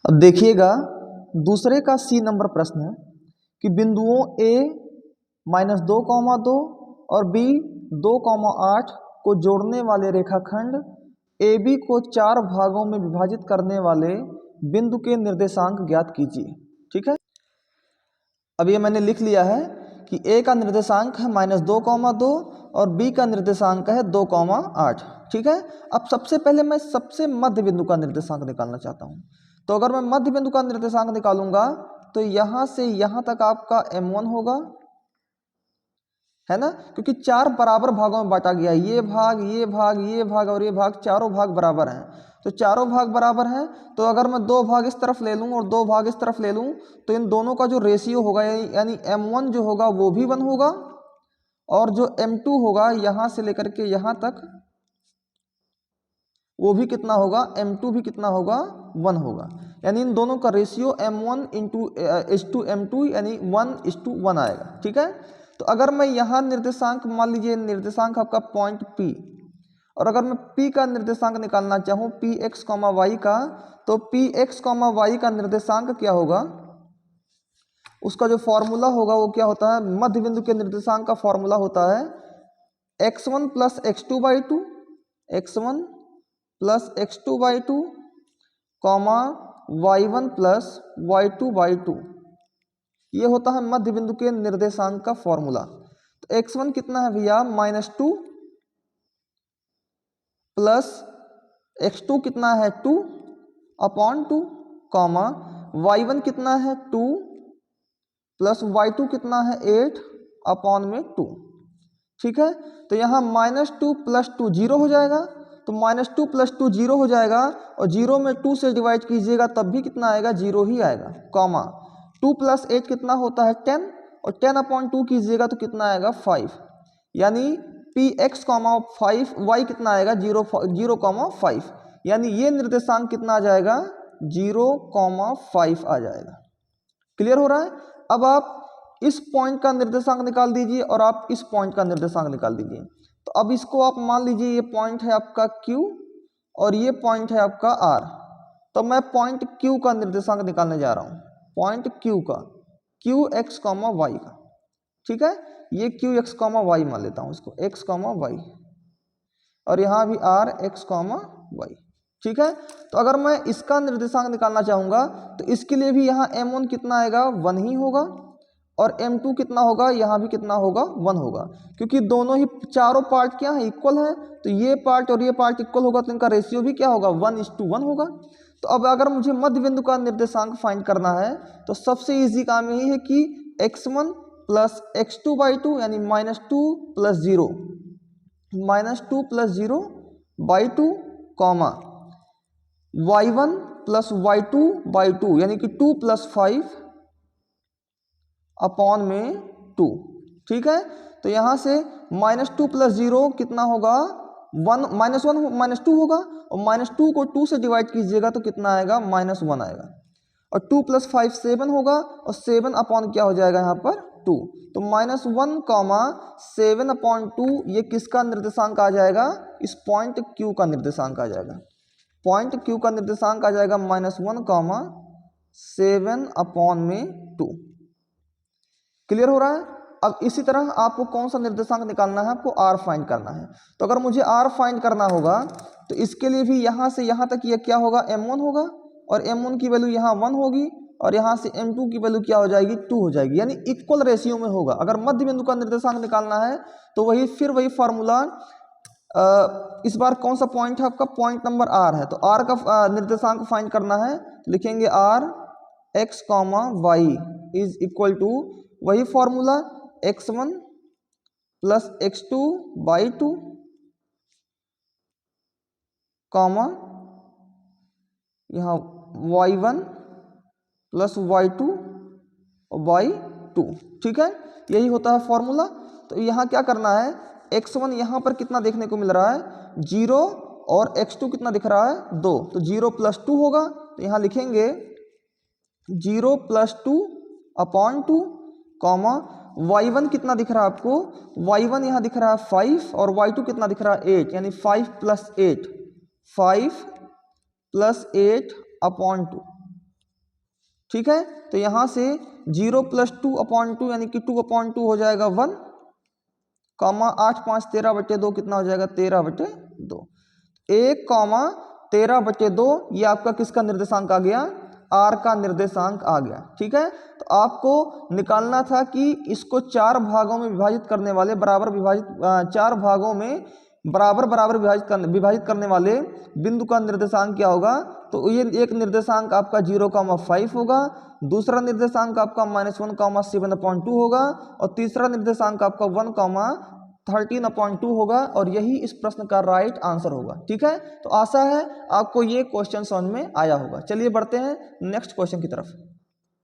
अब देखिएगा दूसरे का सी नंबर प्रश्न है कि बिंदुओं ए -2,2 और बी 2,8 को जोड़ने वाले रेखाखंड ए बी को 4 भागों में विभाजित करने वाले बिंदु के निर्देशांक ज्ञात कीजिए। ठीक है, अब ये मैंने लिख लिया है कि ए का निर्देशांक है -2,2 और बी का निर्देशांक है 2,8। ठीक है, अब सबसे पहले मैं सबसे मध्य बिंदु का निर्देशांक निकालना चाहता हूँ। तो अगर मैं मध्य बिंदु का निर्देशांक निकालूंगा तो यहाँ से यहाँ तक आपका M1 होगा, है ना, क्योंकि 4 बराबर भागों में बांटा गया है। ये भाग, ये भाग, ये भाग और ये भाग, चारों भाग बराबर हैं। तो चारों भाग बराबर हैं, तो अगर मैं 2 भाग इस तरफ ले लूँ और 2 भाग इस तरफ ले लूँ तो इन दोनों का जो रेशियो होगा यानी M1 जो होगा वो भी 1 होगा और जो M2 होगा यहाँ से लेकर के यहाँ तक वो भी कितना होगा, M2 भी कितना होगा, 1 होगा। यानी इन दोनों का रेशियो M1 इस टू M2 यानी 1:1 आएगा। ठीक है, तो अगर मैं यहाँ निर्देशांक मान लीजिए निर्देशांक आपका पॉइंट P, और अगर मैं P का निर्देशांक निकालना चाहूँ Px, y का, तो Px, y का निर्देशांक क्या होगा, उसका जो फॉर्मूला होगा वो क्या होता है, मध्य बिंदु के निर्देशांक का फॉर्मूला होता है x1 + x2/2, x1 + x2/2, y1 + y2/2। ये होता है मध्य बिंदु के निर्देशांक का फॉर्मूला। तो x1 कितना है भैया, -2 प्लस x2 कितना है 2/2, y1 कितना है 2 प्लस y2 कितना है 8/2। ठीक है, तो यहाँ -2 + 2 0 हो जाएगा, तो -2 + 2 0 हो जाएगा और 0 में 2 से डिवाइड कीजिएगा तब भी कितना आएगा, 0 ही आएगा। 2 + 8 कितना होता है 10 और 10/2 कीजिएगा तो कितना आएगा 5, यानी Px, 5 y कितना आएगा 0,5, यानी ये निर्देशांक कितना आ जाएगा 0,5 आ जाएगा। क्लियर हो रहा है। अब आप इस पॉइंट का निर्देशांक निकाल दीजिए और आप इस पॉइंट का निर्देशांक निकाल दीजिए। तो अब इसको आप मान लीजिए ये पॉइंट है आपका Q और ये पॉइंट है आपका R। तो मैं पॉइंट Q का निर्देशांक निकालने जा रहा हूँ, पॉइंट Q का, Qx, y का। ठीक है, ये Qx, y मान लेता हूँ इसको, x, y, और यहाँ भी R, x, y। ठीक है, तो अगर मैं इसका निर्देशांक निकालना चाहूँगा तो इसके लिए भी यहाँ M1 कितना आएगा, 1 ही होगा, और M2 कितना होगा, यहाँ भी कितना होगा, 1 होगा, क्योंकि दोनों ही चारों पार्ट क्या है, इक्वल है। तो ये पार्ट और ये पार्ट इक्वल होगा तो इनका रेशियो भी क्या होगा, 1:1 होगा। तो अब अगर मुझे मध्य बिंदु का निर्देशांक फाइंड करना है तो सबसे ईजी काम यही है कि x1 + x2/2 यानी -2 + 0, -2 + 0/2, y1 + y2/2 यानी कि 2 + 5/2। ठीक है, तो यहाँ से -2 + 0 कितना होगा, 1 -2 होगा, और -2 को 2 से डिवाइड कीजिएगा तो कितना आएगा, -1 आएगा, और 2 + 5 7 होगा, और 7 क्या हो जाएगा यहाँ पर 2। तो -1, 7/2 ये किसका निर्देशांक आ जाएगा, इस पॉइंट Q का निर्देशांक आ जाएगा। पॉइंट Q का निर्देशांक आ जाएगा -1, 7/2। क्लियर हो रहा है। अब इसी तरह आपको कौन सा निर्देशांक निकालना है, आपको R फाइंड करना है। तो अगर मुझे R फाइंड करना होगा तो इसके लिए भी यहाँ से यहाँ तक ये क्या होगा, M1 होगा, और M1 की वैल्यू यहाँ 1 होगी, और यहाँ से M2 की वैल्यू क्या हो जाएगी, 2 हो जाएगी, यानी इक्वल रेशियो में होगा। अगर मध्य बिंदु का निर्देशांक निकालना है तो वही फार्मूला, इस बार कौन सा पॉइंट है आपका, पॉइंट नंबर R है। तो R का निर्देशांक फाइंड करना है, लिखेंगे R, x, y is equal to वही फॉर्मूला x1 + x2/2, यहाँ y1 + y2/2। ठीक है, यही होता है फॉर्मूला। तो यहाँ क्या करना है, x1 यहाँ पर कितना देखने को मिल रहा है, 0, और x2 कितना दिख रहा है, 2, तो 0 + 2 होगा। तो यहाँ लिखेंगे 0 + 2/2, y1 कितना दिख रहा है आपको, y1 यहाँ दिख रहा है 5, और y2 कितना दिख रहा है 8, यानी 5 + 8, 5 + 8/2। ठीक है। तो यहाँ से 0 + 2/2 यानी कि 2/2 हो जाएगा 1, कॉमा 8 5 13/2 कितना हो जाएगा 13/2। 1, 13/2 ये आपका किसका निर्देशांक आ गया, r का निर्देशांक आ गया। ठीक है। तो आपको निकालना था कि इसको 4 भागों में विभाजित करने वाले बराबर विभाजित 4 भागों में बराबर बराबर विभाजित करने वाले बिंदु का निर्देशांक क्या होगा। तो ये एक निर्देशांक आपका 0,5 होगा, दूसरा निर्देशांक आपका -1,7/2 होगा और तीसरा निर्देशांक आपका 1,13/2 होगा और यही इस प्रश्न का राइट आंसर होगा। ठीक है। तो आशा है आपको ये क्वेश्चन समझ में आया होगा। चलिए बढ़ते हैं नेक्स्ट क्वेश्चन की तरफ।